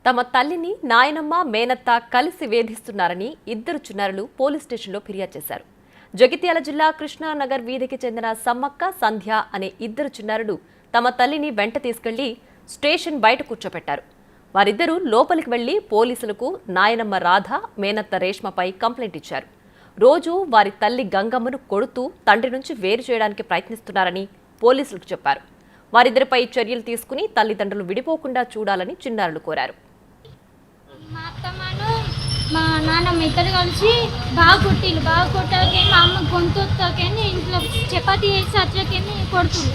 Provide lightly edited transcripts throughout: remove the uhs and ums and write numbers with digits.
తమ తల్లిని నాయనమ్మ మేనత్త కలిసి వేధిస్తున్నారని ఇద్దరు చిన్నారులు పోలీస్ స్టేషన్లో ఫిర్యాదు చేశారు. జగిత్యాల జిల్లా కృష్ణానగర్ వీధికి చెందిన సమ్మక్క సంధ్య అనే ఇద్దరు చిన్నారులు తమ తల్లిని వెంట తీసుకెళ్లి స్టేషన్ బయట కూర్చోపెట్టారు. వారిద్దరూ లోపలికి వెళ్లి పోలీసులకు నాయనమ్మ రాధ మేనత్త రేష్మపై కంప్లైంట్ ఇచ్చారు. రోజు వారి తల్లి గంగమ్మను కొడుతూ తండ్రి నుంచి వేరు చేయడానికి ప్రయత్నిస్తున్నారని పోలీసులకు చెప్పారు. వారిద్దరిపై చర్యలు తీసుకుని తల్లిదండ్రులు విడిపోకుండా చూడాలని చిన్నారులు కోరారు. మా అత్తమ్మను మా నాన్నమ్మ ఇద్దరు కలిసి బాగా కొట్టాకే మా అమ్మ గొంతుతాకేని ఇంట్లో చపాతీ వేసి అట్లకేని కొడుతుంది.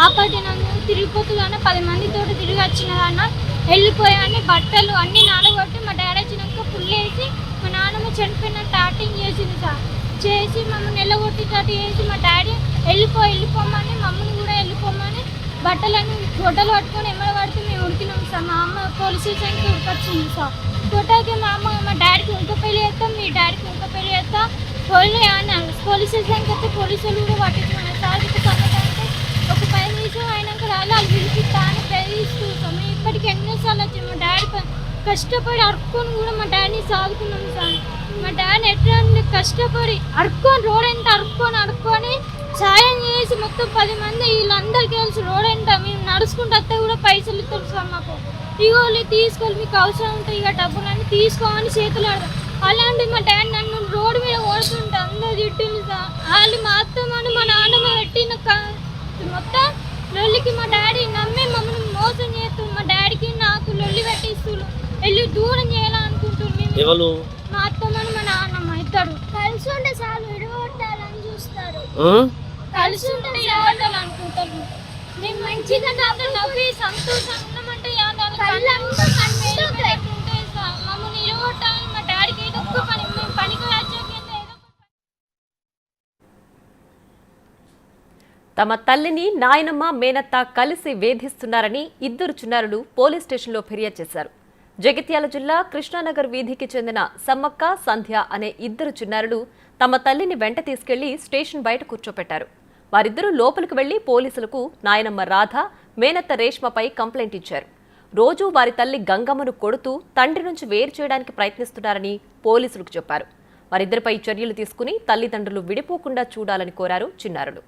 ఆపటి నన్ను తిరిగిపోతుందన్న 10 మందితో తిరిగి వచ్చినదన్న వెళ్ళిపోయాని బట్టలు అన్నీ నానగొట్టి మా డాడీ వచ్చినాక పుల్లేసి మా నాన్నమ్మ చనిపోయినట్టు యాక్టింగ్ చేసింది సార్. చేసి మమ్మల్ని నిలగొట్టేటట్టు చేసి మా డాడీ వెళ్ళిపోమని మమ్మల్ని కూడా వెళ్ళిపోమని బట్టలన్నీ గొడ్డలు పట్టుకొని ఎమ్మడి పడితే మేము ఉడికినాం సార్. మా అమ్మ పోలీస్ స్టేషన్కి ఉడికొచ్చింది సార్. కొట్టాకే మా డాడీకి ఇంకో పెళ్లి చేస్తాం, మీ డాడీకి ఇంకో పెళ్లి చేస్తాం పోలీస్ స్టేషన్కి వస్తే పోలీసులు కూడా పట్టించుకున్నారు సార్. ఇక సమయానికి ఒక 10 నిమిషం అయినాక రాళ్ళు వాళ్ళు పిలిపిస్తా అని బెదిరిస్తున్నాం. మేము ఇప్పటికి ఎన్నోసార్లు వచ్చాము. మా డాడీ కష్టపడి అరుక్కొని కూడా మా డాడీని సాగుతున్నాం సార్. మా డాడీ ఎట్లా కష్టపడి రోడ్ ఎంత అరుక్కొని సాయం చేసి మొత్తం 10 మంది వీళ్ళందరికీ కలిసి రోడ్ ఎంత మేము నడుచుకుంటూ వస్తే కూడా పైసలు ఇస్తారు సార్. మాకు ఇగోళ్ళు తీసుకొని మీకు అవసరం ఉంటాయి ఇక డబ్బులన్నీ తీసుకోమని చేతులు ఆడతాం. అలాంటి మా డాడీ నన్ను రోడ్డు మీద ఓడుతుంటే అందరూ తిట్టింది సార్. వాళ్ళు మా అత్తమ్మని మా నాన్నమ్మ పెట్టిన మొత్తం లొల్లికి మా డాడీ నమ్మి మమ్మల్ని మోసం చేస్తూ మా డాడీకి నాకు లొల్లి పెట్టిస్తున్నారు. వెళ్ళి దూరం చేయాలనుకుంటున్నారు. మా అత్తమ్మని మా నాన్నమ్మ ఇద్దరు కలిసి ఉంటే చాలు విడగొట్టాలని చూస్తారు. కలిసి ఉంటే విడగొట్టాలనుకుంటారు. మేము మంచిగా నవ్వి సంతోషంగా ఉన్నామంటే మమ్మల్ని విడగొట్టాలని మా డాడీకి ఏదో ఒక్క పని మేము పనికి వచ్చాక తమ తల్లిని నాయనమ్మ మేనత్త కలిసి వేధిస్తున్నారని ఇద్దరు చిన్నారులు పోలీస్ స్టేషన్లో ఫిర్యాదు చేశారు. జగిత్యాల జిల్లా కృష్ణానగర్ వీధికి చెందిన సమ్మక్క సంధ్య అనే ఇద్దరు చిన్నారులు తమ తల్లిని వెంట తీసుకెళ్లి స్టేషన్ బయట కూర్చోపెట్టారు. వారిద్దరూ లోపలికి వెళ్లి పోలీసులకు నాయనమ్మ రాధ మేనత్త రేష్మపై కంప్లైంట్ ఇచ్చారు. రోజు వారి తల్లి గంగమ్మను కొడుతూ తండ్రి నుంచి వేరు చేయడానికి ప్రయత్నిస్తున్నారని పోలీసులకు చెప్పారు. వారిద్దరిపై చర్యలు తీసుకుని తల్లిదండ్రులు విడిపోకుండా చూడాలని కోరారు చిన్నారులు.